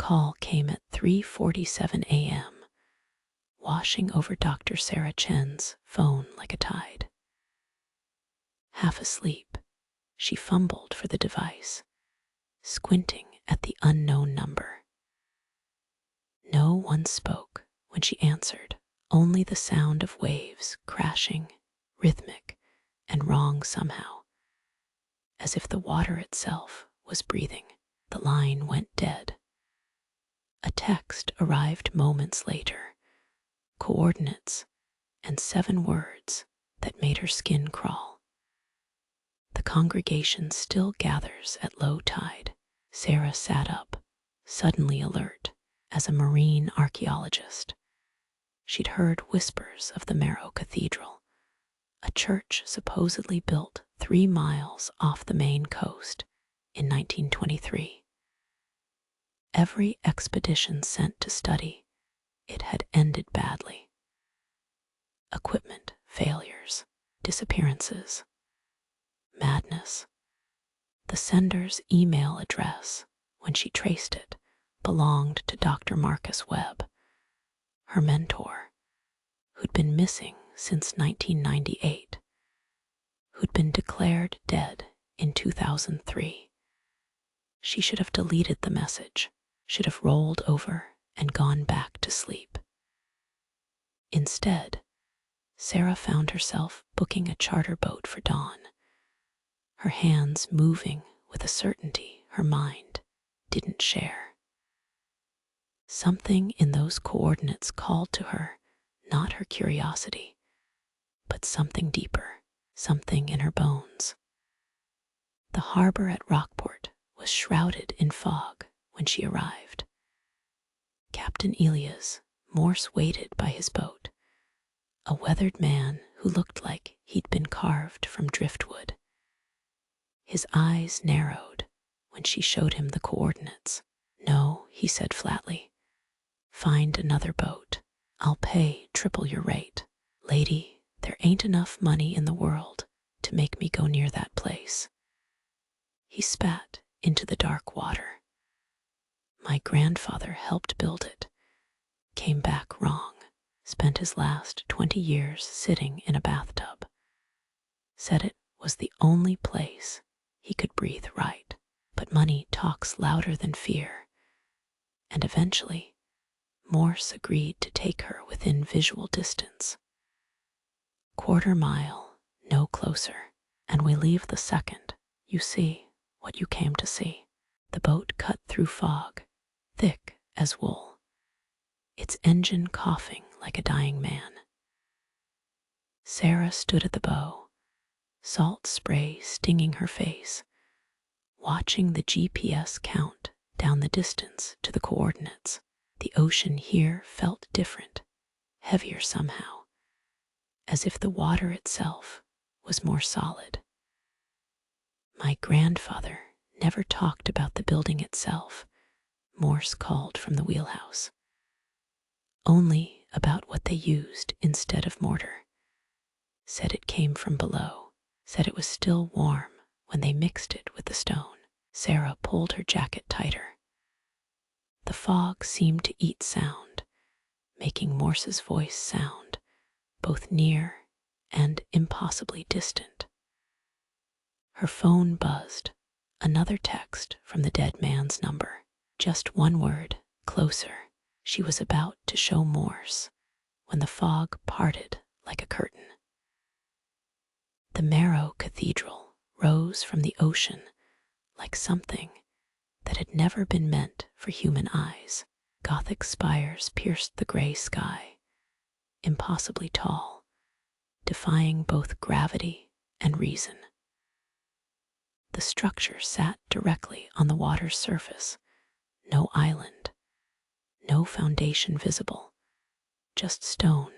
call came at 3:47 a.m., washing over Dr. Sarah Chen's phone like a tide. Half asleep, she fumbled for the device, squinting at the unknown number. No one spoke when she answered, only the sound of waves crashing, rhythmic and wrong somehow, as if the water itself was breathing. The line went dead. A text arrived moments later, coordinates and 7 words that made her skin crawl. The congregation still gathers at low tide. Sarah sat up, suddenly alert, as a marine archaeologist. She'd heard whispers of the Cathedral, a church supposedly built 3 miles off the Maine coast in 1923. Every expedition sent to study it had ended badly. Equipment failures, disappearances, madness. The sender's email address, when she traced it, belonged to Dr. Marcus Webb, her mentor, who'd been missing since 1998, who'd been declared dead in 2003. She should have deleted the message, should have rolled over and gone back to sleep. Instead, Sarah found herself booking a charter boat for dawn, her hands moving with a certainty her mind didn't share. Something in those coordinates called to her, not her curiosity, but something deeper, something in her bones. The harbor at Rockport was shrouded in fog when she arrived. Captain Elias, Morse waited by his boat, a weathered man who looked like he'd been carved from driftwood. His eyes narrowed when she showed him the coordinates. "No," he said flatly. "Find another boat. I'll pay triple your rate. Lady, there ain't enough money in the world to make me go near that place." He spat into the dark water. "My grandfather helped build it, came back wrong, spent his last 20 years sitting in a bathtub. Said it was the only place he could breathe right. But money talks louder than fear, and eventually Morse agreed to take her within visual distance. 1/4 mile, no closer, and we leave the second you see what you came to see." The boat cut through fog, thick as wool, its engine coughing like a dying man. Sarah stood at the bow, salt spray stinging her face, watching the GPS count down the distance to the coordinates. The ocean here felt different, heavier somehow, as if the water itself was more solid. "My grandfather never talked about the building itself," Morse called from the wheelhouse. "Only about what they used instead of mortar. Said it came from below, said it was still warm when they mixed it with the stone." Sarah pulled her jacket tighter. The fog seemed to eat sound, making Morse's voice sound both near and impossibly distant. Her phone buzzed, another text from the dead man's number. Just one word, closer. She was about to show Morse when the fog parted like a curtain. The Cathedral rose from the ocean like something that had never been meant for human eyes. Gothic spires pierced the gray sky, impossibly tall, defying both gravity and reason. The structure sat directly on the water's surface, no island, no foundation visible, just stone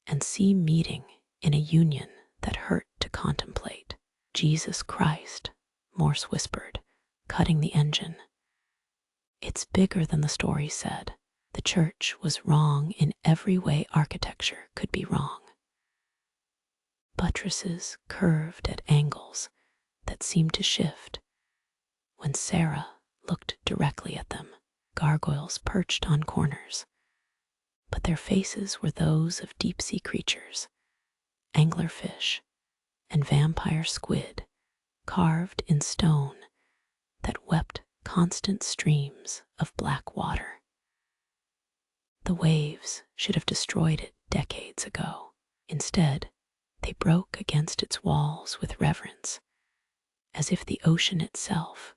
and sea meeting in a union that hurt to contemplate. "Jesus Christ," Morse whispered, cutting the engine. "It's bigger than the story said. The church was wrong in every way architecture could be wrong." Buttresses curved at angles that seemed to shift when Sarah looked directly at them. gargoyles perched on corners, but their faces were those of deep-sea creatures, anglerfish and vampire squid carved in stone that wept constant streams of black water. The waves should have destroyed it decades ago. Instead, they broke against its walls with reverence, as if the ocean itself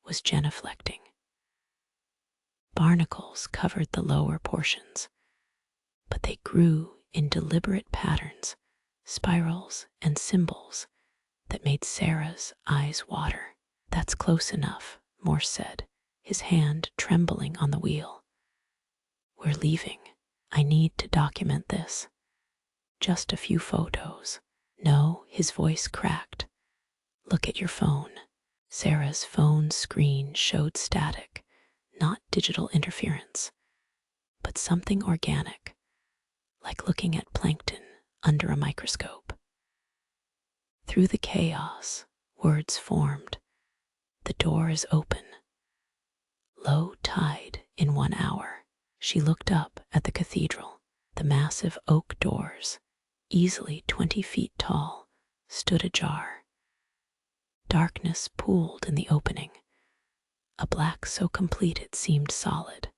was genuflecting. Barnacles covered the lower portions, but they grew in deliberate patterns, spirals, and symbols that made Sarah's eyes water. "That's close enough," Morse said, his hand trembling on the wheel. "We're leaving. I need to document this. Just a few photos." "No," his voice cracked. "Look at your phone." Sarah's phone screen showed static, not digital interference, but something organic, like looking at plankton under a microscope. Through the chaos, words formed. "The door is open. Low tide in 1 hour." She looked up at the cathedral. The massive oak doors, easily 20 feet tall, stood ajar. Darkness pooled in the opening, a black so complete it seemed solid.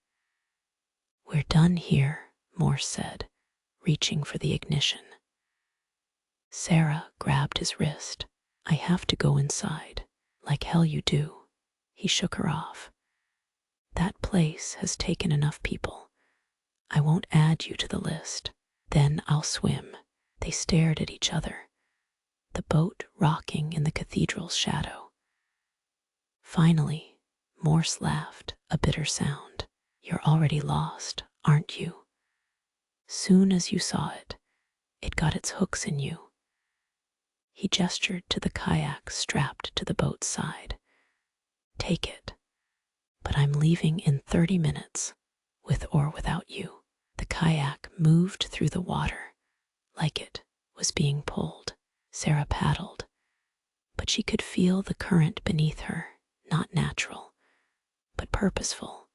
"We're done here," Morse said, reaching for the ignition. Sarah grabbed his wrist. "I have to go inside." "Like hell you do." He shook her off. "That place has taken enough people. I won't add you to the list. Then I'll swim." They stared at each other, the boat rocking in the cathedral's shadow. Finally, Morse laughed, a bitter sound. "You're already lost, aren't you? Soon as you saw it, it got its hooks in you." He gestured to the kayak strapped to the boat's side. "Take it, but I'm leaving in 30 minutes, with or without you." The kayak moved through the water like it was being pulled. Sarah paddled, but she could feel the current beneath her, not natural, but purposeful,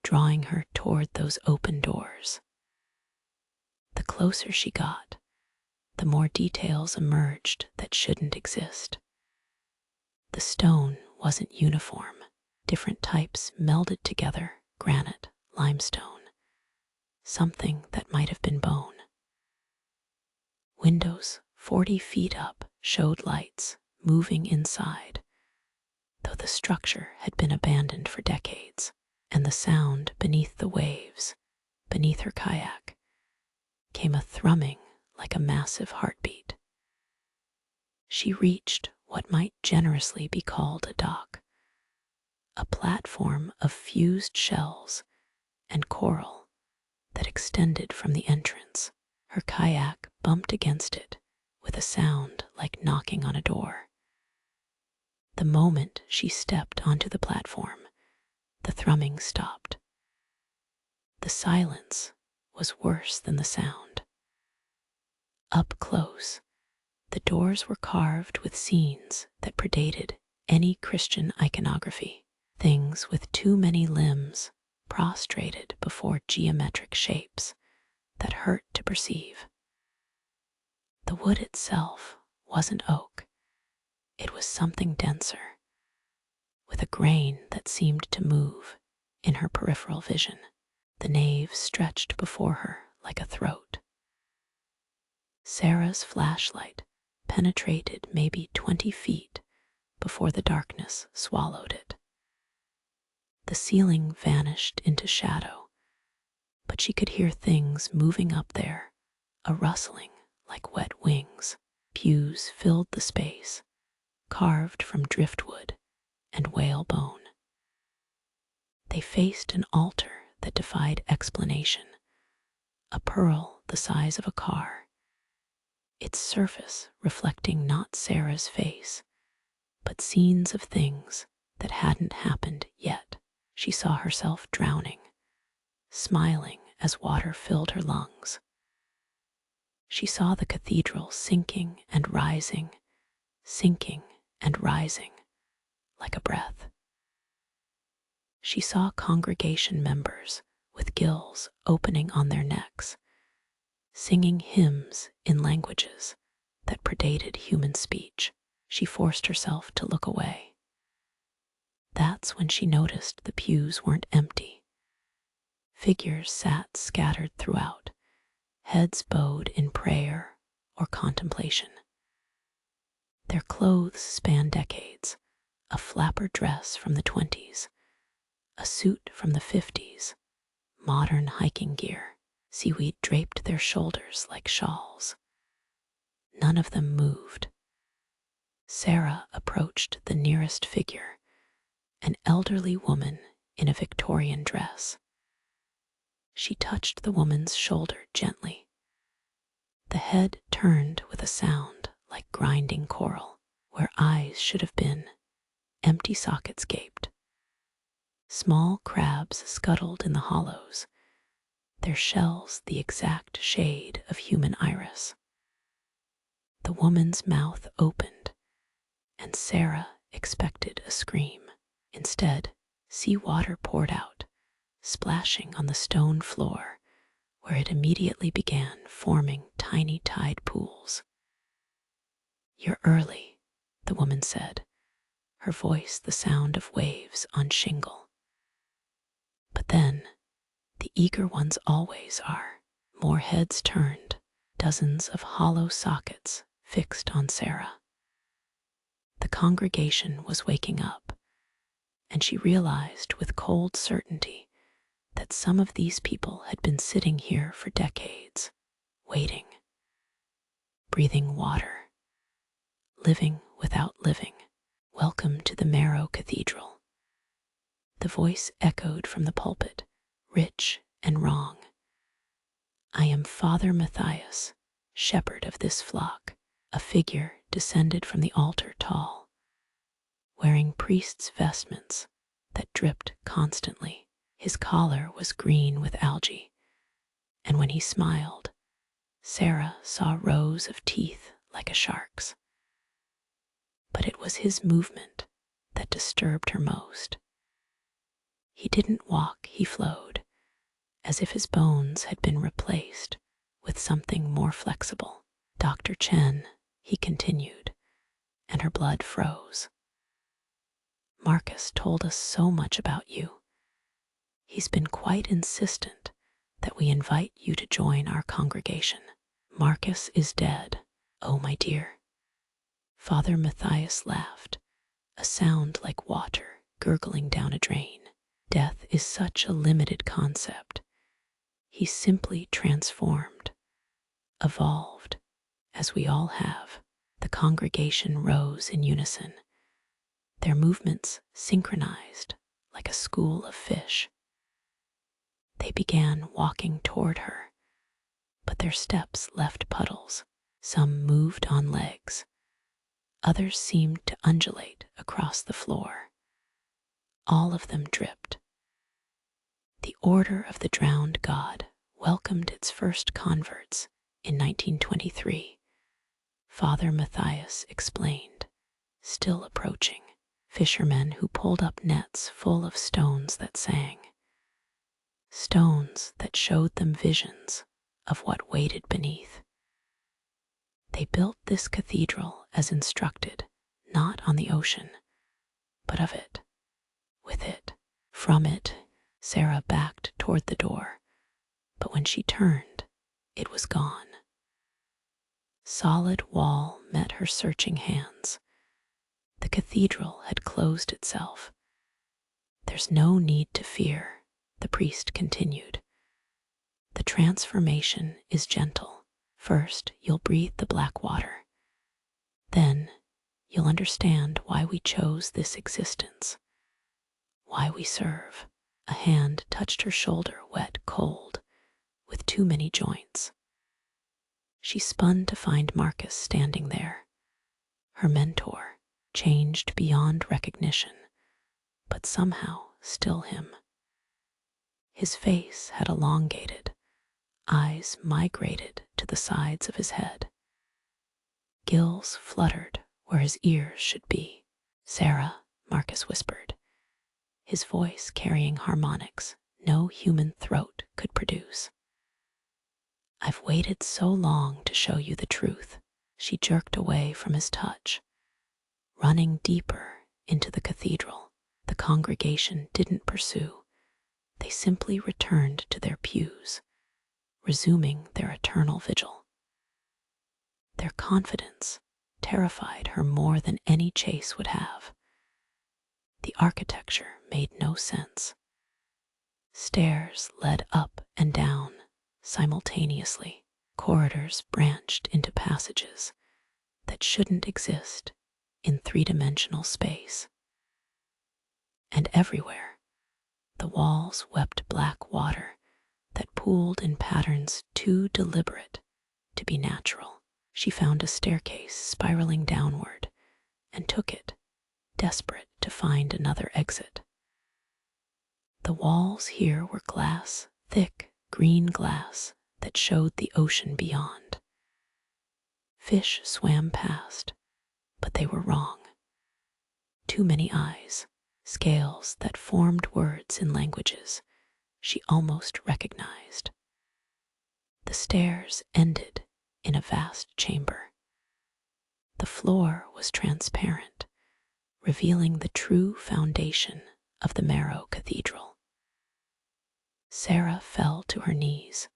drawing her toward those open doors. The closer she got, the more details emerged that shouldn't exist. The stone wasn't uniform. Different types melded together, granite, limestone, something that might have been bone. Windows 40 feet up showed lights moving inside, though the structure had been abandoned for decades, and the sound beneath the waves, beneath her kayak, came a thrumming like a massive heartbeat. She reached what might generously be called a dock, a platform of fused shells and coral that extended from the entrance. Her kayak bumped against it with a sound like knocking on a door. The moment she stepped onto the platform, the thrumming stopped. The silence was worse than the sound. Up close, the doors were carved with scenes that predated any Christian iconography. Things with too many limbs prostrated before geometric shapes that hurt to perceive. The wood itself wasn't oak. It was something denser, with a grain that seemed to move in her peripheral vision. The nave stretched before her like a throat. Sarah's flashlight penetrated maybe 20 feet before the darkness swallowed it. The ceiling vanished into shadow, but she could hear things moving up there, a rustling like wet wings. Pews filled the space, carved from driftwood and whalebone. They faced an altar that defied explanation, a pearl the size of a car, its surface reflecting not Sarah's face, but scenes of things that hadn't happened yet. She saw herself drowning, smiling as water filled her lungs. She saw the cathedral sinking and rising like a breath. she saw congregation members with gills opening on their necks, singing hymns in languages that predated human speech. She forced herself to look away. That's when she noticed the pews weren't empty. Figures sat scattered throughout, heads bowed in prayer or contemplation. Their clothes spanned decades: a flapper dress from the 20s, a suit from the 50s, modern hiking gear. Seaweed draped their shoulders like shawls. None of them moved. Sarah approached the nearest figure, an elderly woman in a Victorian dress. She touched the woman's shoulder gently. The head turned with a sound like grinding coral. Where eyes should have been, empty sockets gaped. Small crabs scuttled in the hollows, their shells the exact shade of human iris. The woman's mouth opened, and Sarah expected a scream. Instead, seawater poured out, splashing on the stone floor, where it immediately began forming tiny tide pools. "You're early," the woman said, her voice the sound of waves on shingle. But then, the eager ones always are. More heads turned, dozens of hollow sockets fixed on Sarah. The congregation was waking up, and she realized with cold certainty that some of these people had been sitting here for decades, waiting, breathing water, living without living. "Welcome to the Marrow Cathedral." The voice echoed from the pulpit, rich and wrong. "I am Father Matthias, shepherd of this flock." A figure descended from the altar tall, wearing priest's vestments that dripped constantly. His collar was green with algae, and when he smiled, Sarah saw rows of teeth like a shark's. But it was his movement that disturbed her most. He didn't walk, he flowed, as if his bones had been replaced with something more flexible. "Dr. Chen," he continued, and her blood froze. "Marcus told us so much about you. He's been quite insistent that we invite you to join our congregation." "Marcus is dead, oh my dear." Father Matthias laughed, a sound like water gurgling down a drain. "Death is such a limited concept. He's simply transformed, evolved, as we all have." The congregation rose in unison, their movements synchronized like a school of fish. They began walking toward her, but their steps left puddles. Some moved on legs, others seemed to undulate across the floor. All of them dripped. The Order of the Drowned God welcomed its first converts in 1923. Father Matthias explained, still approaching. Fishermen who pulled up nets full of stones that sang. Stones that showed them visions of what waited beneath. They built this cathedral as instructed, not on the ocean, but of it, with it. From it, Sarah backed toward the door, but when she turned, it was gone. Solid wall met her searching hands. The cathedral had closed itself. "There's no need to fear," the priest continued. "The transformation is gentle. First, you'll breathe the black water. Then, you'll understand why we chose this existence, why we serve." A hand touched her shoulder, wet, cold, with too many joints. She spun to find Marcus standing there, her mentor, changed beyond recognition, but somehow still him. His face had elongated, eyes migrated to the sides of his head. Gills fluttered where his ears should be. "Sarah," Marcus whispered, his voice carrying harmonics no human throat could produce. "I've waited so long to show you the truth." She jerked away from his touch, running deeper into the cathedral. The congregation didn't pursue. They simply returned to their pews, resuming their eternal vigil. Their confidence terrified her more than any chase would have. The architecture made no sense. Stairs led up and down simultaneously. Corridors branched into passages that shouldn't exist in three-dimensional space. And everywhere, the walls wept black water that pooled in patterns too deliberate to be natural. She found a staircase spiraling downward and took it, desperate to find another exit. The walls here were glass, thick green glass that showed the ocean beyond. Fish swam past, but they were wrong. Too many eyes, scales that formed words in languages she almost recognized. The stairs ended in a vast chamber. The floor was transparent, revealing the true foundation of the Marrow Cathedral. Sarah fell to her knees,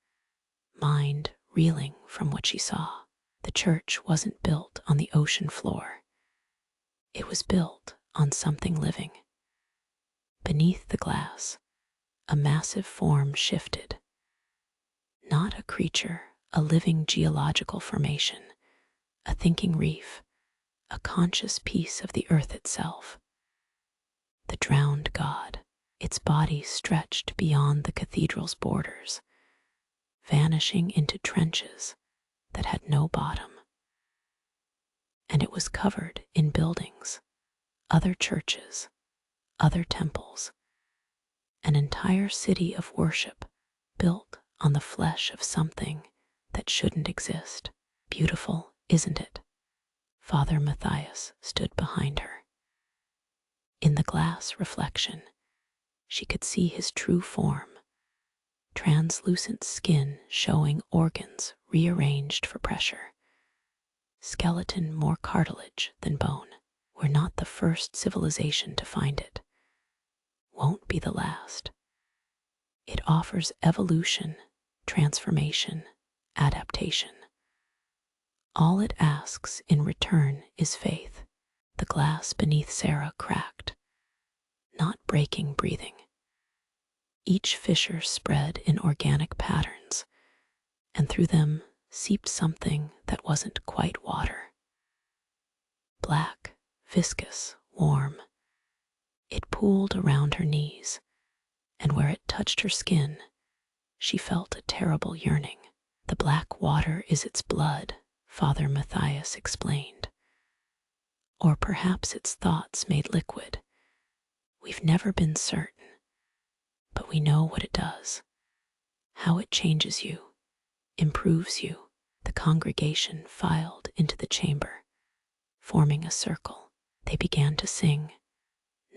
mind reeling from what she saw. The church wasn't built on the ocean floor. It was built on something living. Beneath the glass, a massive form shifted. Not a creature, a living geological formation, a thinking reef, a conscious piece of the earth itself. The drowned god, its body stretched beyond the cathedral's borders, vanishing into trenches that had no bottom. And it was covered in buildings, other churches, other temples, an entire city of worship built on the flesh of something that shouldn't exist. Beautiful, isn't it? Father Matthias stood behind her. In the glass reflection, she could see his true form, translucent skin showing organs rearranged for pressure, skeleton more cartilage than bone. We're not the first civilization to find it. Won't be the last. It offers evolution, transformation, adaptation. All it asks in return is faith. The glass beneath Sarah cracked, not breaking breathing. Each fissure spread in organic patterns, and through them seeped something that wasn't quite water. Black, viscous, warm. It pooled around her knees, and where it touched her skin, she felt a terrible yearning. The black water is its blood, Father Matthias explained. Or perhaps its thoughts made liquid. We've never been certain, but we know what it does, how it changes you, improves you. The congregation filed into the chamber, forming a circle. They began to sing,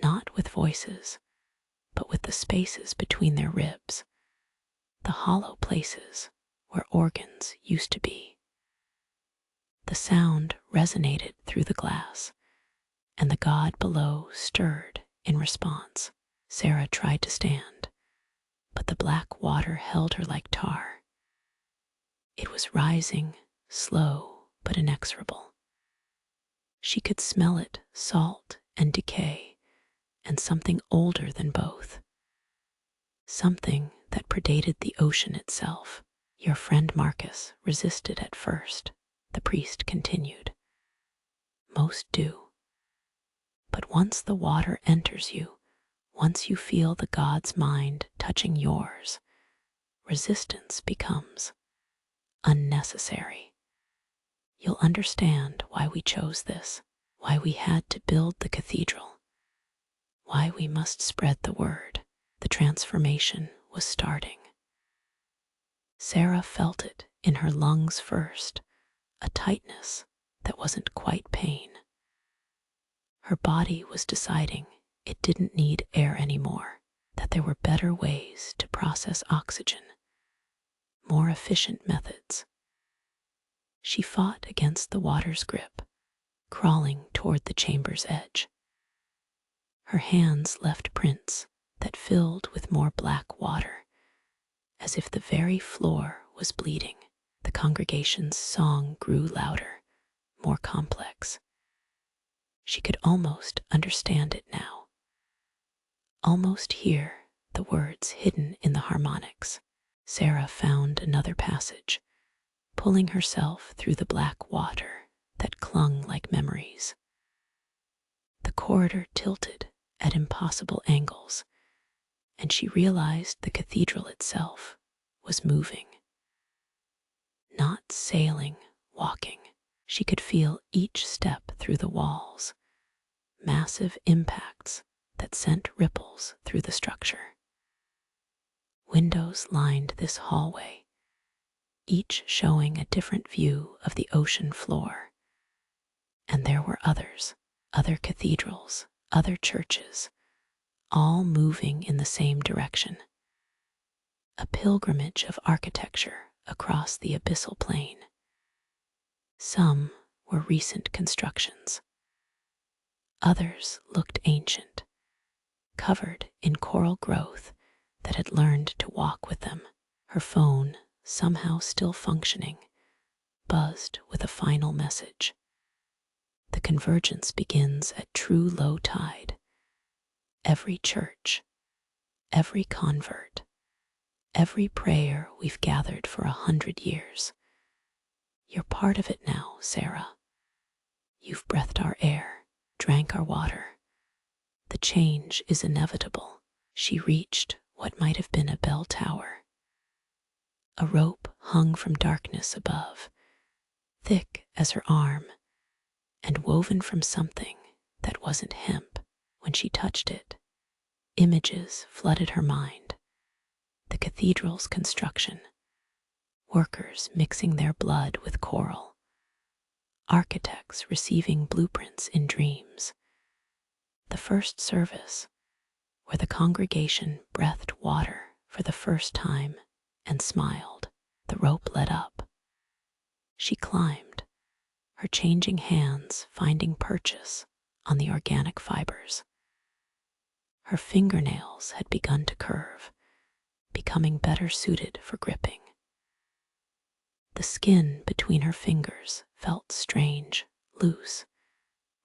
not with voices, but with the spaces between their ribs, the hollow places where organs used to be. The sound resonated through the glass, and the god below stirred in response. Sarah tried to stand, but the black water held her like tar. It was rising, slow but inexorable. She could smell it, salt and decay, and something older than both. Something that predated the ocean itself. Your friend Marcus resisted at first, the priest continued. Most do. But once the water enters you, once you feel the god's mind touching yours, resistance becomes unnecessary. You'll understand why we chose this, why we had to build the cathedral, why we must spread the word. The transformation was starting. Sarah felt it in her lungs first, a tightness that wasn't quite pain. Her body was deciding it didn't need air anymore, that there were better ways to process oxygen, more efficient methods. She fought against the water's grip, crawling toward the chamber's edge. Her hands left prints that filled with more black water, as if the very floor was bleeding. The congregation's song grew louder, more complex. She could almost understand it now, almost hear the words hidden in the harmonics. Sarah found another passage, pulling herself through the black water that clung like memories. The corridor tilted at impossible angles, and she realized the cathedral itself was moving. Not sailing, walking. She could feel each step through the walls, massive impacts that sent ripples through the structure. Windows lined this hallway, each showing a different view of the ocean floor. And there were others, other cathedrals, other churches, all moving in the same direction. A pilgrimage of architecture across the abyssal plain. Some were recent constructions. Others looked ancient, covered in coral growth that had learned to walk with them. Her phone, somehow still functioning, buzzed with a final message. The convergence begins at true low tide. Every church, every convert, every prayer we've gathered for 100 years. You're part of it now, Sarah. You've breathed our air, drank our water. The change is inevitable. She reached what might have been a bell tower. A rope hung from darkness above, thick as her arm, and woven from something that wasn't hemp. When she touched it, images flooded her mind. The cathedral's construction, workers mixing their blood with coral, architects receiving blueprints in dreams. The first service, where the congregation breathed water for the first time and smiled. The rope led up. She climbed, her changing hands finding purchase on the organic fibers. Her fingernails had begun to curve, becoming better suited for gripping. The skin between her fingers felt strange, loose,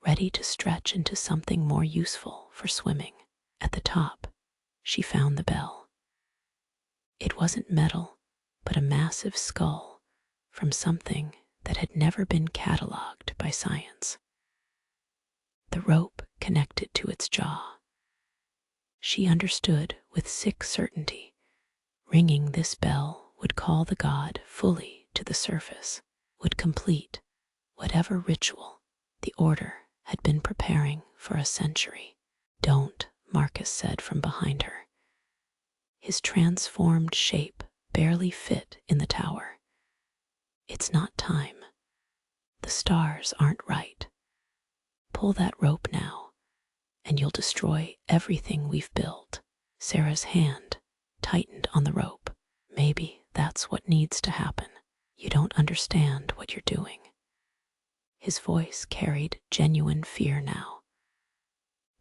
ready to stretch into something more useful for swimming. At the top, she found the bell. It wasn't metal, but a massive skull from something that had never been catalogued by science. The rope connected to its jaw. She understood with sick certainty. Ringing this bell would call the god fully to the surface, would complete whatever ritual the order had been preparing for a century. Don't, Marcus said from behind her. His transformed shape barely fit in the tower. It's not time. The stars aren't right. Pull that rope now, and you'll destroy everything we've built. Sarah's hand tightened on the rope. Maybe that's what needs to happen. You don't understand what you're doing. His voice carried genuine fear now.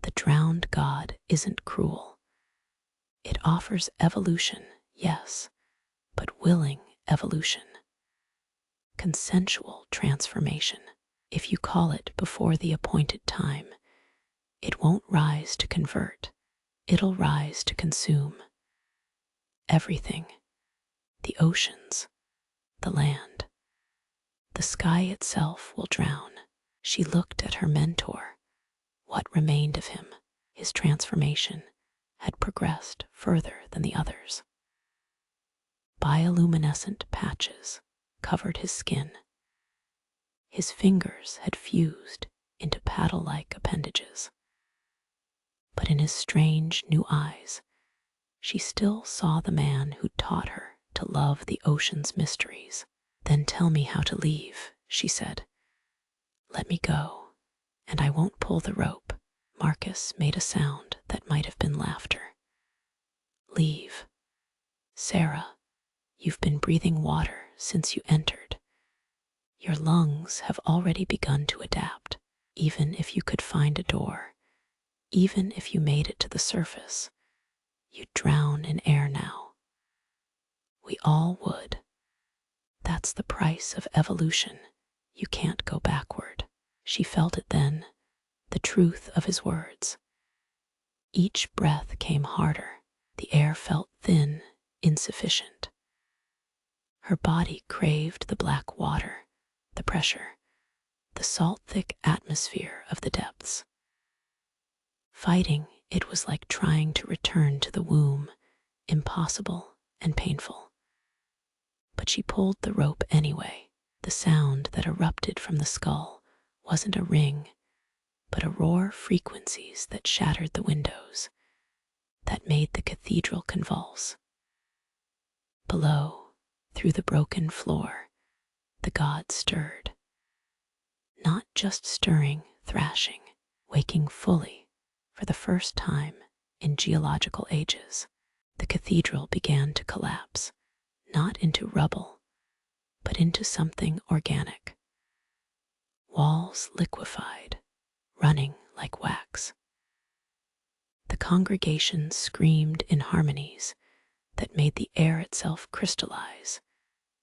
The drowned god isn't cruel. It offers evolution, yes, but willing evolution. Consensual transformation. If you call it before the appointed time, it won't rise to convert. It'll rise to consume. Everything. The oceans, the land, the sky itself will drown. She looked at her mentor. What remained of him? His transformation had progressed further than the others. Bioluminescent patches covered his skin. His fingers had fused into paddle-like appendages. But in his strange new eyes, she still saw the man who taught her to love the ocean's mysteries. Then tell me how to leave, she said. Let me go, and I won't pull the rope. Marcus made a sound that might have been laughter. Leave. Sarah, you've been breathing water since you entered. Your lungs have already begun to adapt. Even if you could find a door, even if you made it to the surface, you'd drown in air now. We all would. That's the price of evolution. You can't go backward. She felt it then, the truth of his words. Each breath came harder. The air felt thin, insufficient. Her body craved the black water, the pressure, the salt-thick atmosphere of the depths. Fighting it was like trying to return to the womb, impossible and painful. But she pulled the rope anyway. The sound that erupted from the skull wasn't a ring, but a roar of frequencies that shattered the windows, that made the cathedral convulse. Below, through the broken floor, the gods stirred. Not just stirring, thrashing, waking fully for the first time in geological ages. The cathedral began to collapse, not into rubble, but into something organic. Walls liquefied, running like wax. The congregation screamed in harmonies that made the air itself crystallize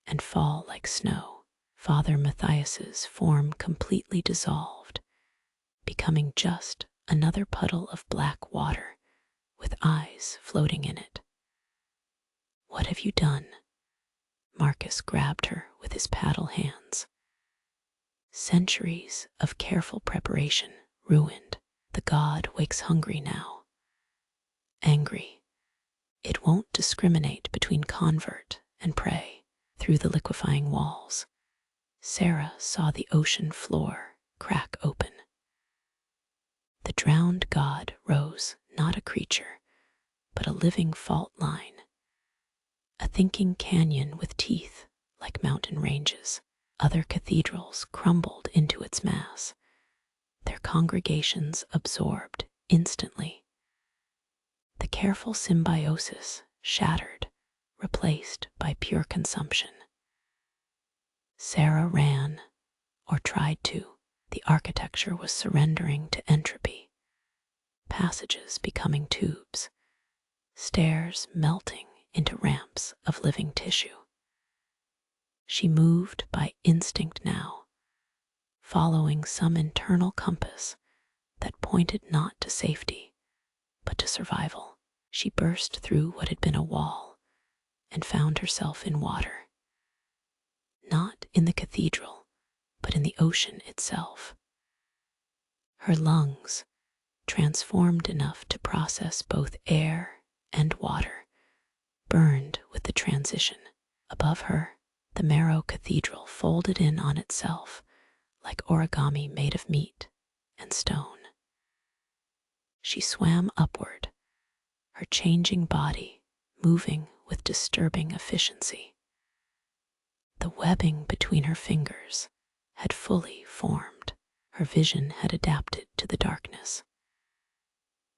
and fall like snow. Father Matthias's form completely dissolved, becoming just another puddle of black water with eyes floating in it. What have you done? Marcus grabbed her with his paddle hands. Centuries of careful preparation ruined. The god wakes hungry now. Angry. It won't discriminate between convert and prey. Through the liquefying walls, Sarah saw the ocean floor crack open. The drowned god rose, not a creature, but a living fault line. A thinking canyon with teeth like mountain ranges. Other cathedrals crumbled into its mass, their congregations absorbed instantly. The careful symbiosis shattered, replaced by pure consumption. Sarah ran, or tried to. The architecture was surrendering to entropy. Passages becoming tubes, stairs melting into ramps of living tissue. She moved by instinct now, following some internal compass that pointed not to safety, but to survival. She burst through what had been a wall and found herself in water. Not in the cathedral, but in the ocean itself. Her lungs, transformed enough to process both air and water, burned with the transition. Above her, the Marrow Cathedral folded in on itself like origami made of meat and stone. She swam upward, her changing body moving with disturbing efficiency. The webbing between her fingers had fully formed. Her vision had adapted to the darkness.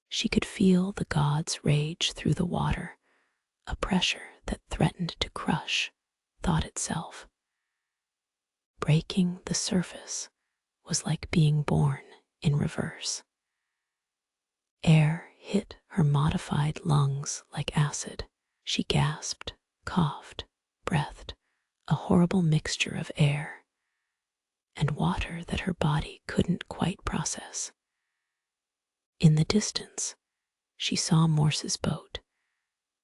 She could feel the gods rage through the water, a pressure that threatened to crush thought itself. Breaking the surface was like being born in reverse. Air hit her modified lungs like acid. She gasped, coughed, breathed, a horrible mixture of air and water that her body couldn't quite process. In the distance, she saw Morse's boat,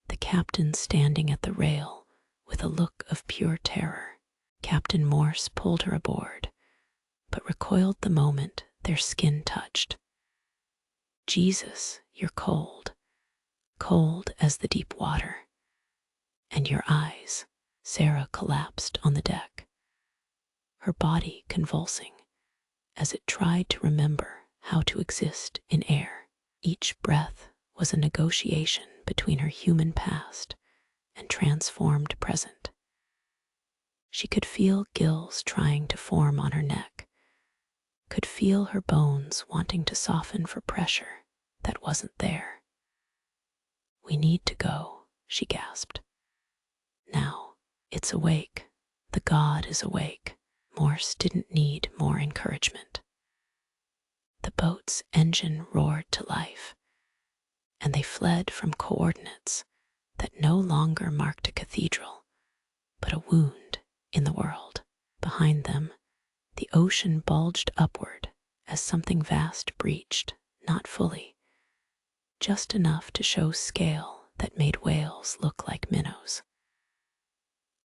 the captain standing at the rail with a look of pure terror. Captain Morse pulled her aboard, but recoiled the moment their skin touched. Jesus, you're cold, cold as the deep water. And your eyes. Sarah collapsed on the deck, her body convulsing as it tried to remember how to exist in air. Each breath was a negotiation between her human past and transformed present. She could feel gills trying to form on her neck, could feel her bones wanting to soften for pressure that wasn't there. "We need to go," she gasped. "Now, it's awake. The god is awake." Morse didn't need more encouragement. The boat's engine roared to life, and they fled from coordinates that no longer marked a cathedral, but a wound in the world. Behind them, the ocean bulged upward as something vast breached, not fully, just enough to show scale that made whales look like minnows.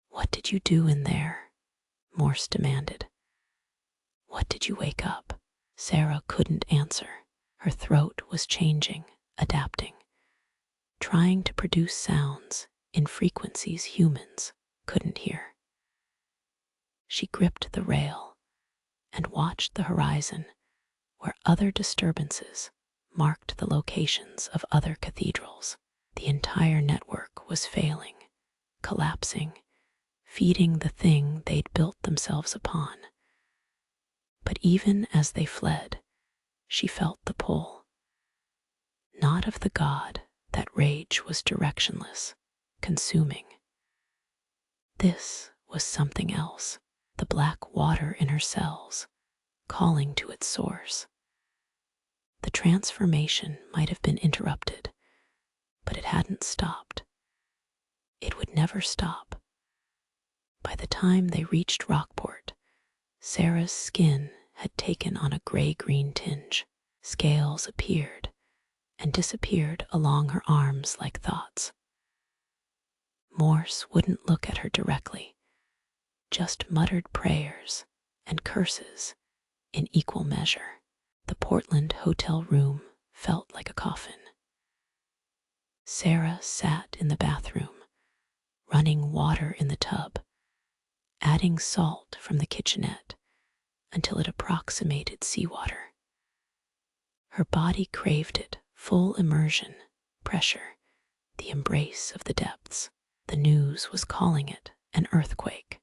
"What did you do in there?" Morse demanded. "What did you wake up?" Sarah couldn't answer. Her throat was changing, adapting, trying to produce sounds in frequencies humans couldn't hear. She gripped the rail and watched the horizon where other disturbances marked the locations of other cathedrals. The entire network was failing, collapsing, feeding the thing they'd built themselves upon. But even as they fled, she felt the pull. Not of the god, that rage was directionless, consuming. This was something else, the black water in her cells, calling to its source. The transformation might have been interrupted, but it hadn't stopped. It would never stop. By the time they reached Rockport, Sarah's skin had taken on a gray-green tinge. Scales appeared and disappeared along her arms like thoughts. Morse wouldn't look at her directly, just muttered prayers and curses in equal measure. The Portland hotel room felt like a coffin. Sarah sat in the bathroom, running water in the tub, adding salt from the kitchenette until it approximated seawater. Her body craved it, full immersion, pressure, the embrace of the depths. The news was calling it an earthquake.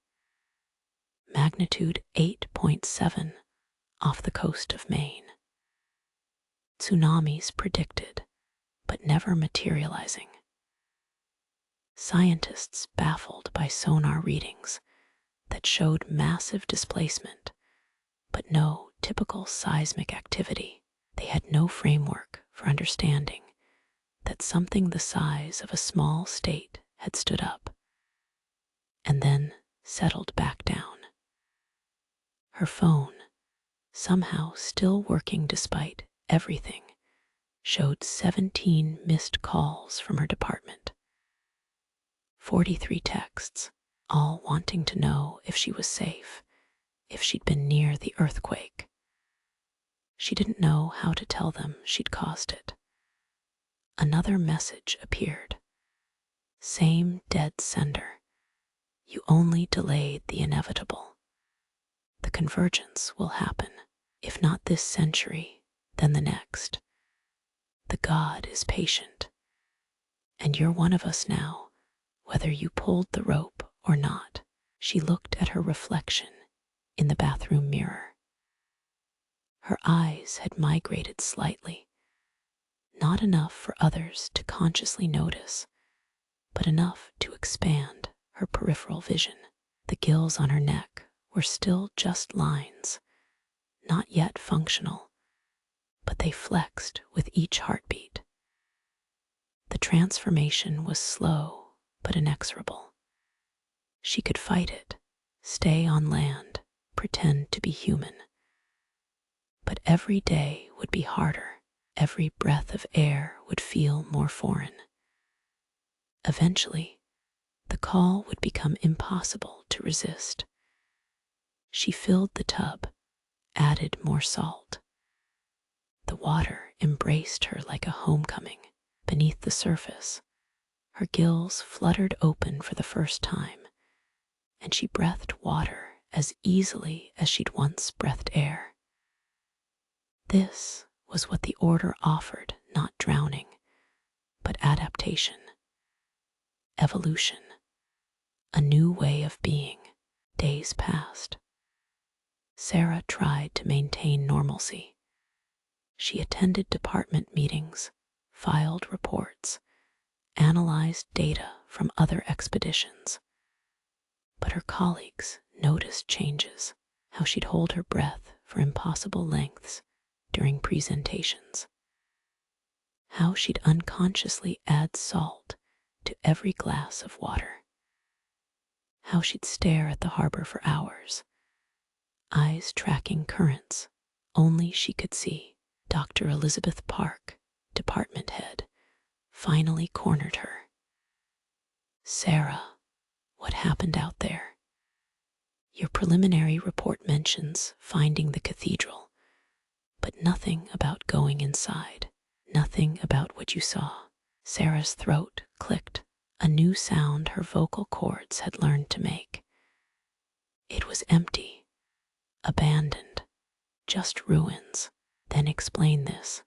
Magnitude 8.7 off the coast of Maine. Tsunamis predicted, but never materializing. Scientists baffled by sonar readings that showed massive displacement, but no typical seismic activity. They had no framework for understanding that something the size of a small state had stood up and then settled back down. Her phone, somehow still working despite everything, showed 17 missed calls from her department. 43 texts, all wanting to know if she was safe, if she'd been near the earthquake. She didn't know how to tell them she'd caused it. Another message appeared. Same dead sender. You only delayed the inevitable. The convergence will happen, if not this century, then the next. The god is patient, and you're one of us now, whether you pulled the rope or not. She looked at her reflection in the bathroom mirror. Her eyes had migrated slightly, not enough for others to consciously notice, but enough to expand her peripheral vision. The gills on her neck were still just lines, not yet functional, but they flexed with each heartbeat. The transformation was slow but inexorable. She could fight it, stay on land, pretend to be human. But every day would be harder. Every breath of air would feel more foreign. Eventually, the call would become impossible to resist. She filled the tub, added more salt. The water embraced her like a homecoming. Beneath the surface, her gills fluttered open for the first time, and she breathed water as easily as she'd once breathed air. This was what the order offered, not drowning, but adaptation, evolution, a new way of being. Days passed. Sarah tried to maintain normalcy. She attended department meetings, filed reports, analyzed data from other expeditions. But her colleagues noticed changes, how she'd hold her breath for impossible lengths during presentations, how she'd unconsciously add salt to every glass of water, how she'd stare at the harbor for hours, eyes tracking currents only she could see. Dr. Elizabeth Park, department head, finally cornered her. "Sarah, what happened out there? Your preliminary report mentions finding the cathedral, but nothing about going inside, nothing about what you saw." Sarah's throat clicked, a new sound her vocal cords had learned to make. It was empty, abandoned, just ruins. "Then explain this."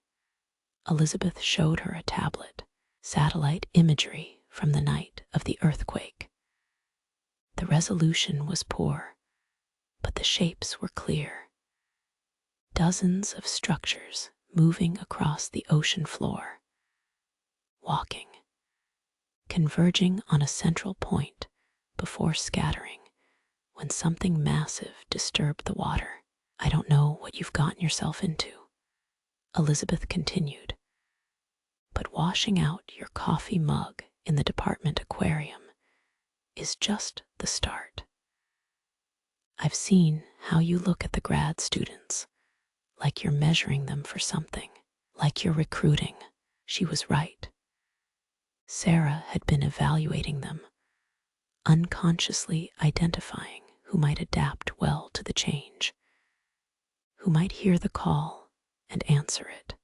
Elizabeth showed her a tablet, satellite imagery from the night of the earthquake. The resolution was poor, but the shapes were clear. Dozens of structures moving across the ocean floor, walking, converging on a central point before scattering when something massive disturbed the water. "I don't know what you've gotten yourself into," Elizabeth continued, "but washing out your coffee mug in the department aquarium is just the start. I've seen how you look at the grad students, like you're measuring them for something, like you're recruiting." She was right. Sarah had been evaluating them, unconsciously identifying who might adapt well to the change, who might hear the call and answer it.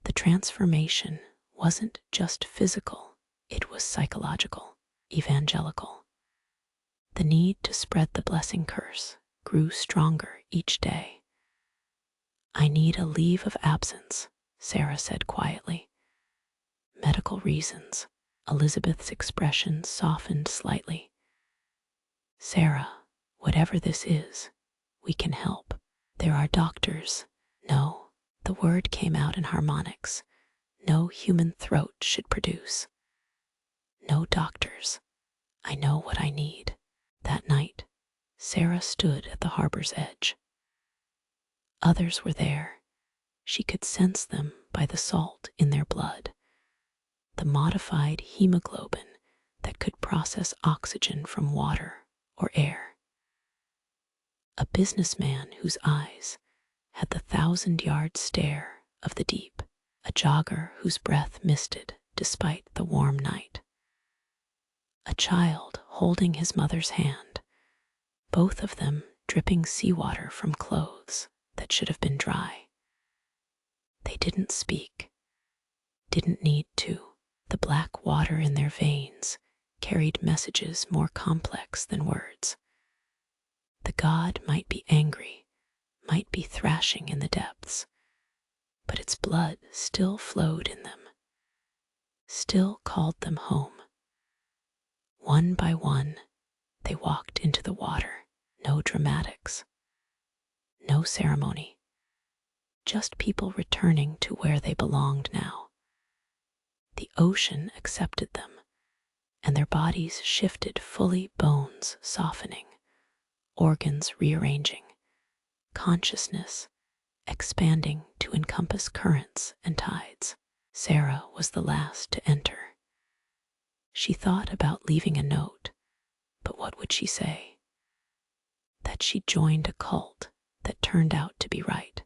The transformation wasn't just physical, it was psychological, evangelical. The need to spread the blessing curse grew stronger each day. "I need a leave of absence," Sarah said quietly. "Medical reasons." Elizabeth's expression softened slightly. "Sarah, whatever this is, we can help. There are doctors." "No," the word came out in harmonics. "No human throat should produce. No doctors. I know what I need." That night, Sarah stood at the harbor's edge. Others were there. She could sense them by the salt in their blood, the modified hemoglobin that could process oxygen from water or air. A businessman whose eyes had the 1,000-yard stare of the deep, a jogger whose breath misted despite the warm night, a child holding his mother's hand, both of them dripping seawater from clothes that should have been dry. They didn't speak, didn't need to. The black water in their veins carried messages more complex than words. The god might be angry, might be thrashing in the depths, but its blood still flowed in them, still called them home. One by one, they walked into the water. No dramatics, no ceremony, just people returning to where they belonged now. The ocean accepted them, and their bodies shifted fully, bones softening, organs rearranging, consciousness expanding to encompass currents and tides. Sarah was the last to enter. She thought about leaving a note, but what would she say? That she joined a cult that turned out to be right.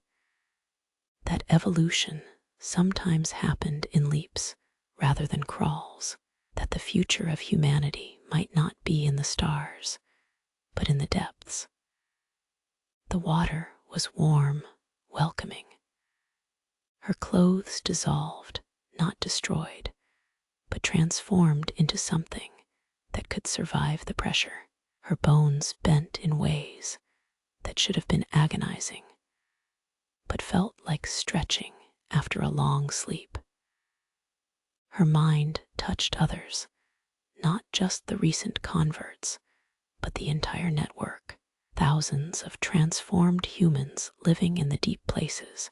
That evolution sometimes happened in leaps rather than crawls. That the future of humanity might not be in the stars, but in the depths. The water was warm, welcoming. Her clothes dissolved, not destroyed, but transformed into something that could survive the pressure. Her bones bent in ways that should have been agonizing, but felt like stretching after a long sleep. Her mind touched others, not just the recent converts, but the entire network. thousands of transformed humans living in the deep places,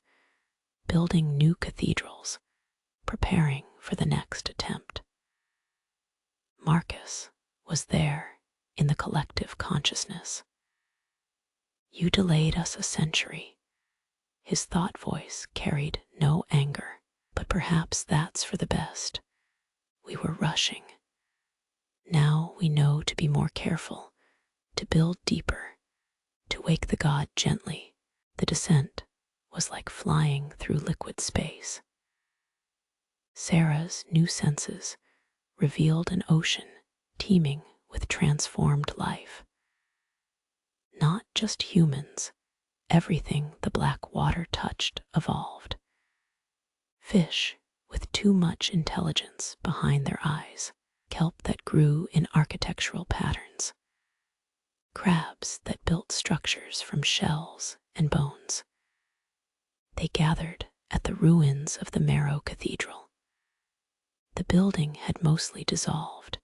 building new cathedrals, preparing for the next attempt. Marcus was there in the collective consciousness. You delayed us a century. His thought voice carried no anger, but perhaps that's for the best. We were rushing. Now we know to be more careful, to build deeper, to wake the god gently. The descent was like flying through liquid space. Sarah's new senses revealed an ocean teeming with transformed life. Not just humans, everything the black water touched evolved. Fish with too much intelligence behind their eyes, kelp that grew in architectural patterns, crabs that built structures from shells and bones. They gathered at the ruins of the Marrow Cathedral. The building had mostly dissolved,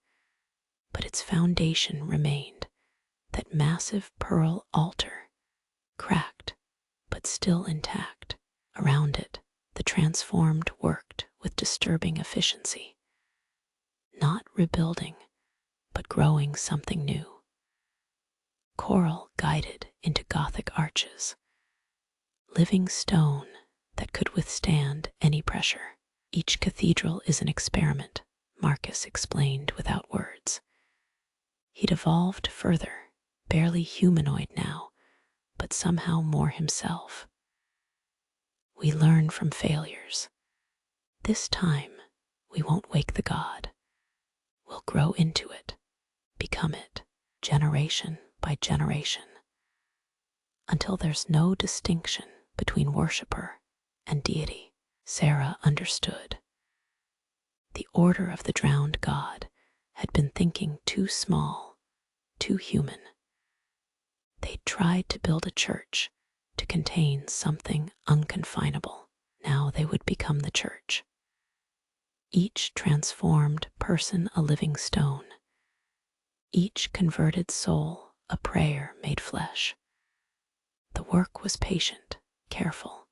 but its foundation remained, that massive pearl altar, cracked but still intact. Around it, the transformed worked with disturbing efficiency, not rebuilding, but growing something new. Coral guided into Gothic arches, living stone that could withstand any pressure. Each cathedral is an experiment, Marcus explained without words. He'd evolved further, barely humanoid now, but somehow more himself. We learn from failures. This time, we won't wake the god. We'll grow into it, become it, generation by generation, until there's no distinction between worshiper and deity. Sarah understood. The order of the drowned god had been thinking too small, too human. They tried to build a church to contain something unconfinable. Now they would become the church. Each transformed person a living stone. Each converted soul a prayer made flesh. The work was patient, careful.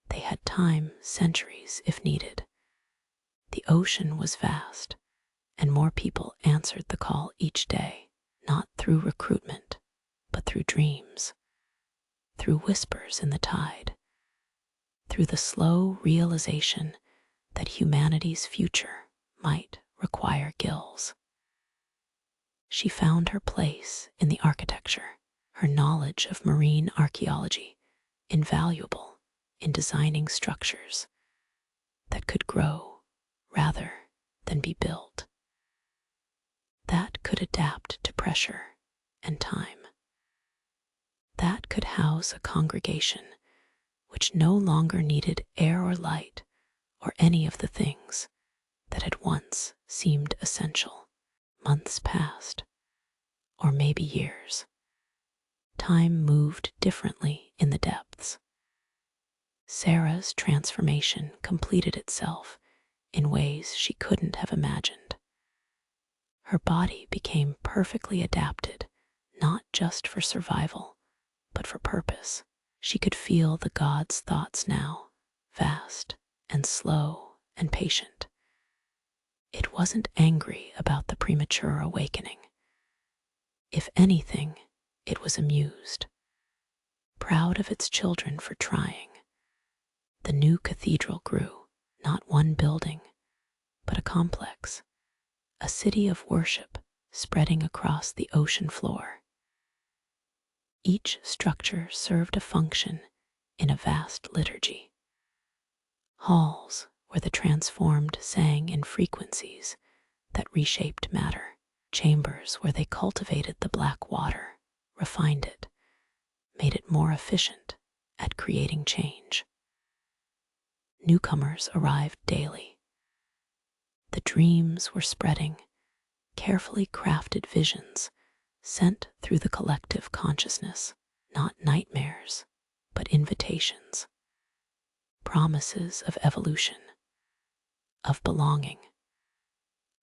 They had time, centuries if needed. The ocean was vast, and more people answered the call each day, not through recruitment, but through dreams, through whispers in the tide, through the slow realization that humanity's future might require gills. She found her place in the architecture, her knowledge of marine archaeology invaluable in designing structures that could grow rather than be built, that could adapt to pressure and time, that could house a congregation which no longer needed air or light or any of the things that had once seemed essential. Months passed, or maybe years. Time moved differently in the depths. Sarah's transformation completed itself in ways she couldn't have imagined. Her body became perfectly adapted, not just for survival, but for purpose. She could feel the god's thoughts now, vast and slow and patient. It wasn't angry about the premature awakening. If anything, it was amused, proud of its children for trying. The new cathedral grew, not one building, but a complex, a city of worship spreading across the ocean floor. Each structure served a function in a vast liturgy. Halls where the transformed sang in frequencies that reshaped matter, chambers where they cultivated the black water, refined it, made it more efficient at creating change. Newcomers arrived daily. The dreams were spreading, carefully crafted visions sent through the collective consciousness, not nightmares, but invitations, promises of evolution, of belonging,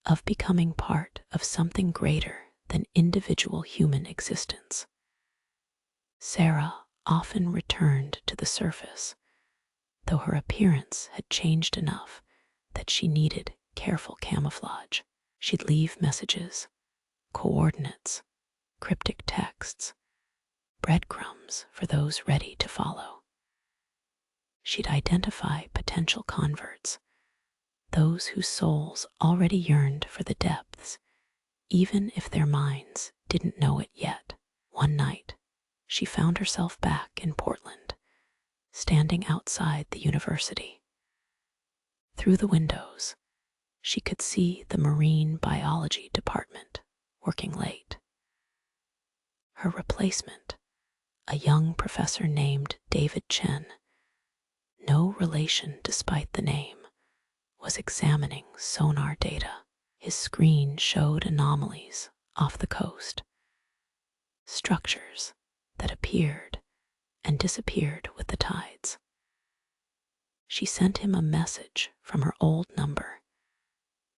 of becoming part of something greater than individual human existence. Sarah often returned to the surface, though her appearance had changed enough that she needed careful camouflage. She'd leave messages, coordinates, cryptic texts, breadcrumbs for those ready to follow. She'd identify potential converts, those whose souls already yearned for the depths, even if their minds didn't know it yet. One night, she found herself back in Portland, standing outside the university. Through the windows, she could see the marine biology department working late. Her replacement, a young professor named David Chen, no relation despite the name, was examining sonar data. His screen showed anomalies off the coast, structures that appeared and disappeared with the tides. She sent him a message from her old number,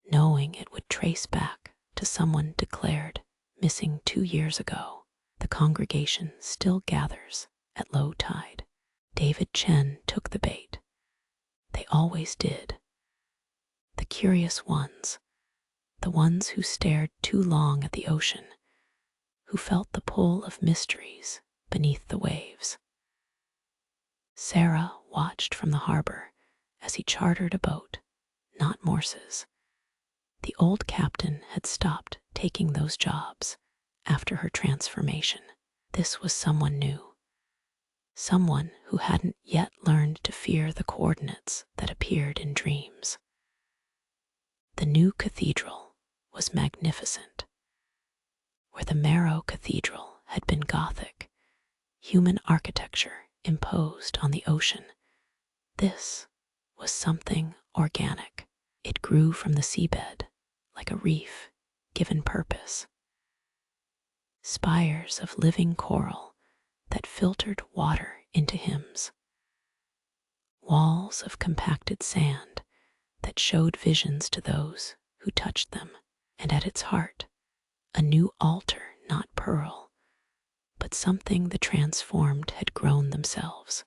knowing it would trace back to someone declared missing 2 years ago. The congregation still gathers at low tide. David Chen took the bait. They always did. The curious ones, the ones who stared too long at the ocean, who felt the pull of mysteries beneath the waves. Sarah watched from the harbor as he chartered a boat, not Morse's. The old captain had stopped taking those jobs after her transformation. This was someone new, someone who hadn't yet learned to fear the coordinates that appeared in dreams. The new cathedral was magnificent. Where the Marrow Cathedral had been Gothic, human architecture imposed on the ocean, this was something organic. It grew from the seabed like a reef given purpose. Spires of living coral that filtered water into hymns. Walls of compacted sand that showed visions to those who touched them. And at its heart, a new altar, not pearl, but something the transformed had grown themselves.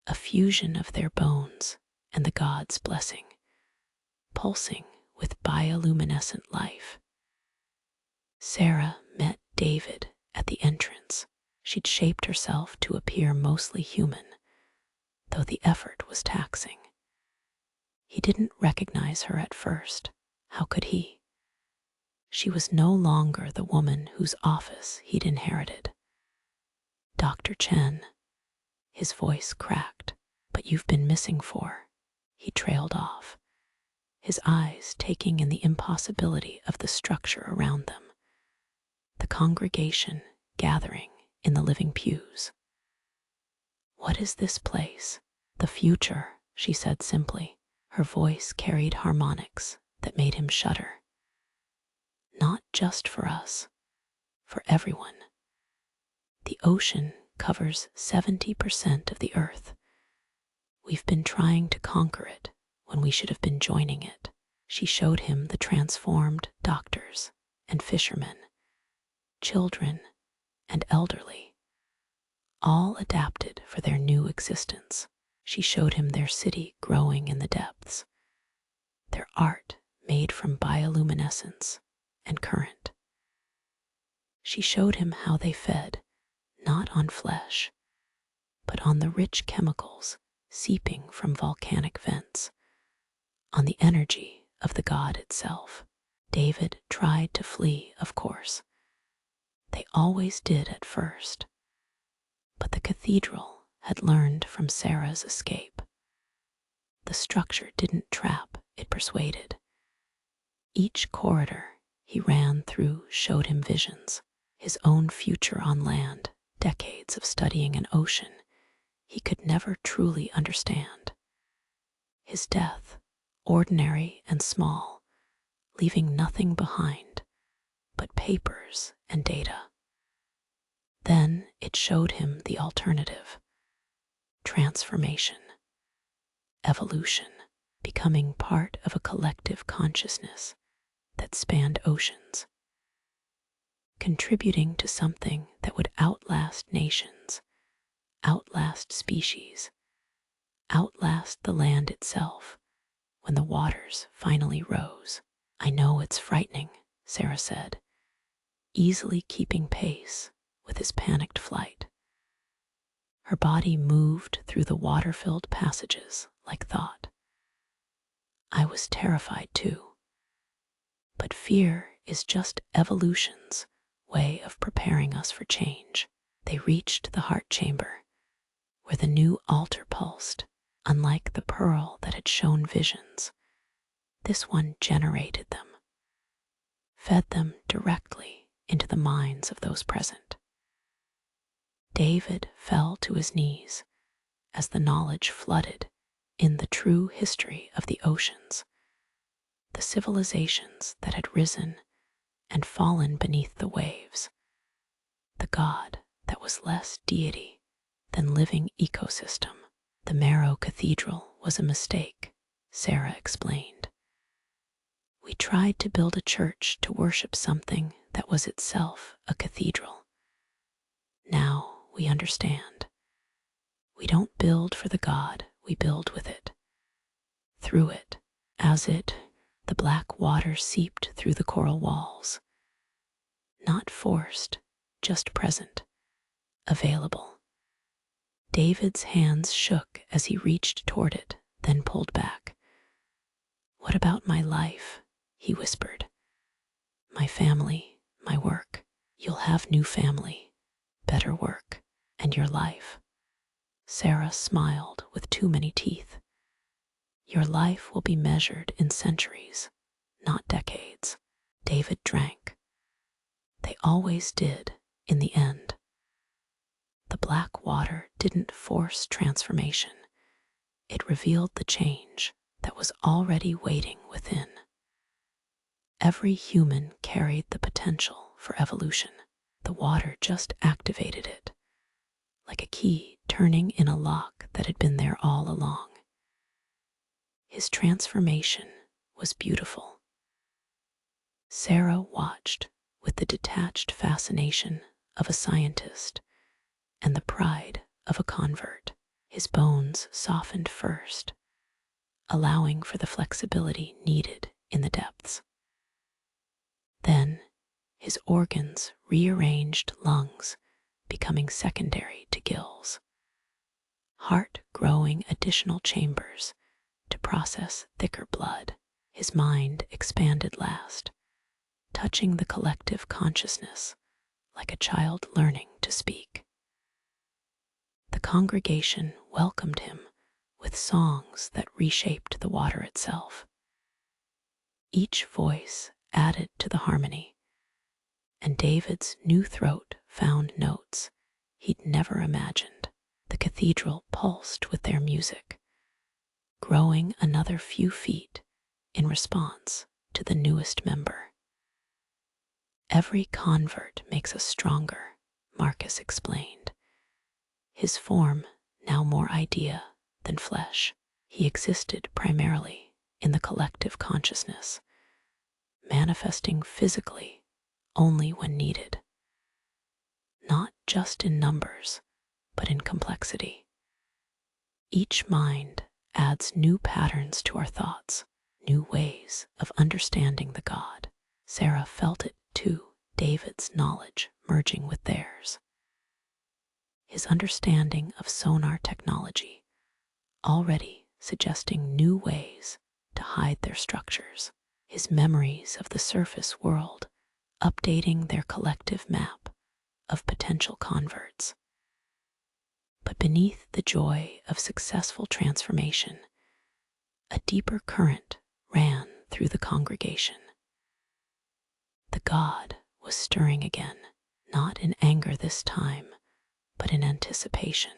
A fusion of their bones and the god's blessing, pulsing with bioluminescent life. Sarah met David at the entrance. She'd shaped herself to appear mostly human, though the effort was taxing. He didn't recognize her at first. How could he? She was no longer the woman whose office he'd inherited. Dr. Chen, his voice cracked. But you've been missing for. He trailed off, his eyes taking in the impossibility of the structure around them. The congregation gathering in the living pews. What is this place? The future, she said simply. Her voice carried harmonics that made him shudder. Not just for us, for everyone. The ocean covers 70% of the earth. We've been trying to conquer it when we should have been joining it. She showed him the transformed doctors and fishermen, children and elderly, all adapted for their new existence. She showed him their city growing in the depths, their art made from bioluminescence and current. She showed him how they fed, not on flesh, but on the rich chemicals seeping from volcanic vents, on the energy of the god itself. David tried to flee, of course. They always did at first. But the cathedral had learned from Sarah's escape. The structure didn't trap, it persuaded. Each corridor he ran through showed him visions, his own future on land, decades of studying an ocean he could never truly understand. His death, ordinary and small, leaving nothing behind but papers and data. Then it showed him the alternative. Transformation, evolution, becoming part of a collective consciousness that spanned oceans. contributing to something that would outlast nations, outlast species, outlast the land itself when the waters finally rose. I know it's frightening, Sarah said, easily keeping pace with his panicked flight. Her body moved through the water-filled passages like thought. I was terrified too. But fear is just evolution's way of preparing us for change. They reached the heart chamber, where the new altar pulsed. Unlike the pearl that had shown visions, this one generated them, fed them directly into the minds of those present. David fell to his knees as the knowledge flooded in the true history of the oceans, the civilizations that had risen and fallen beneath the waves, the God that was less deity than living ecosystem. The Marrow Cathedral was a mistake, Sarah explained. We tried to build a church to worship something that was itself a cathedral. Now we understand. We don't build for the God, we build with it, through it, as it, the black water seeped through the coral walls. Not forced, just present, available. David's hands shook as he reached toward it, then pulled back. What about my life? He whispered. My family, my work. You'll have new family, better work, and your life. Sarah smiled with too many teeth. Your life will be measured in centuries, not decades. David drank. They always did, in the end. The black water didn't force transformation. It revealed the change that was already waiting within. Every human carried the potential for evolution. The water just activated it, like a key turning in a lock that had been there all along. His transformation was beautiful. Sarah watched with the detached fascination of a scientist and the pride of a convert. His bones softened first, allowing for the flexibility needed in the depths. Then, his organs rearranged, lungs becoming secondary to gills, heart growing additional chambers to process thicker blood. His mind expanded last, touching the collective consciousness like a child learning to speak. The congregation welcomed him with songs that reshaped the water itself. Each voice added to the harmony, and David's new throat found notes he'd never imagined. The cathedral pulsed with their music, growing another few feet in response to the newest member. Every convert makes us stronger, Marcus explained. His form now more idea than flesh. He existed primarily in the collective consciousness, manifesting physically only when needed. Not just in numbers, but in complexity. Each mind adds new patterns to our thoughts, new ways of understanding the God. Sarah felt it too, David's knowledge merging with theirs. His understanding of sonar technology, already suggesting new ways to hide their structures. His memories of the surface world, updating their collective map of potential converts. But beneath the joy of successful transformation, a deeper current ran through the congregation. The God was stirring again, not in anger this time, but in anticipation.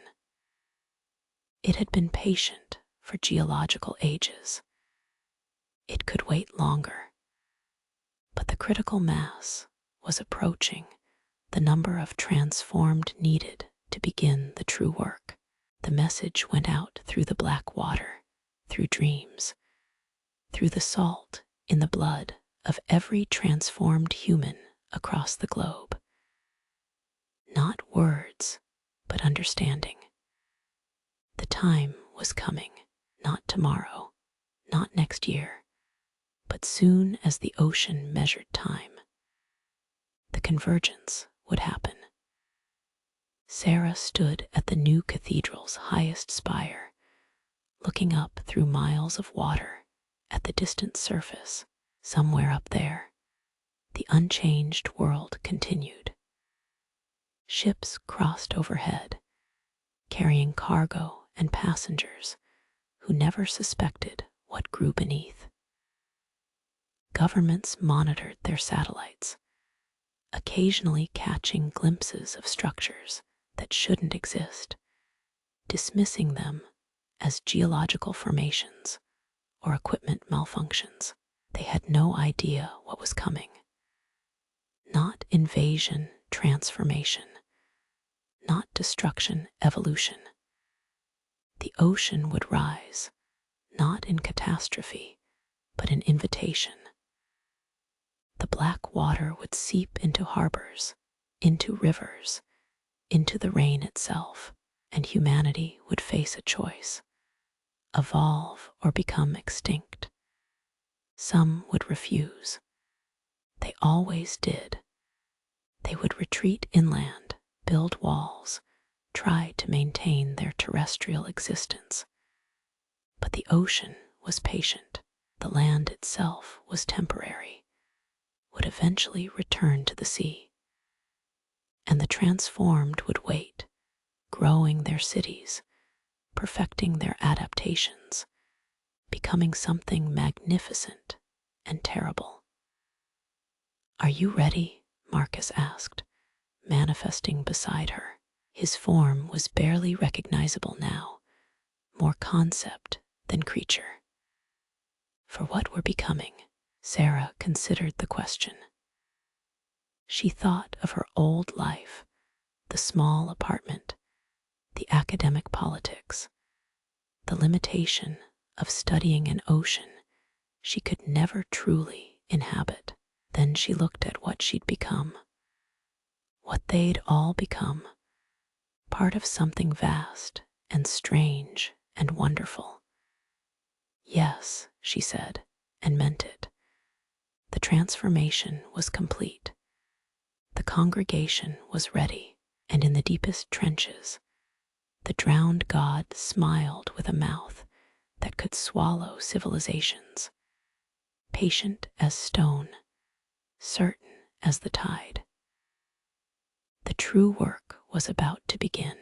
It had been patient for geological ages. It could wait longer. But the critical mass was approaching, the number of transformed needed to begin the true work. The message went out through the black water, through dreams, through the salt in the blood of every transformed human across the globe. Not words, but understanding. The time was coming, not tomorrow, not next year, but soon as the ocean measured time. The convergence would happen. Sarah stood at the new cathedral's highest spire, looking up through miles of water at the distant surface. Somewhere up there, the unchanged world continued. Ships crossed overhead, carrying cargo and passengers who never suspected what grew beneath. Governments monitored their satellites, occasionally catching glimpses of structures that shouldn't exist, dismissing them as geological formations or equipment malfunctions. They had no idea what was coming. Not invasion, transformation. Not destruction, evolution. The ocean would rise, not in catastrophe, but in invitation. The black water would seep into harbors, into rivers, into the rain itself, and humanity would face a choice: evolve or become extinct. Some would refuse. They always did. They would retreat inland, build walls, try to maintain their terrestrial existence. But the ocean was patient. The land itself was temporary, would eventually return to the sea. And the transformed would wait, growing their cities, perfecting their adaptations, becoming something magnificent and terrible. "Are you ready?" Marcus asked, manifesting beside her. His form was barely recognizable now, more concept than creature. For what we're becoming, Sarah considered the question. She thought of her old life, the small apartment, the academic politics, the limitation of studying an ocean she could never truly inhabit. Then she looked at what she'd become, what they'd all become, part of something vast and strange and wonderful. Yes, she said, and meant it. The transformation was complete. The congregation was ready, and in the deepest trenches, the drowned god smiled with a mouth that could swallow civilizations, patient as stone, certain as the tide. The true work was about to begin.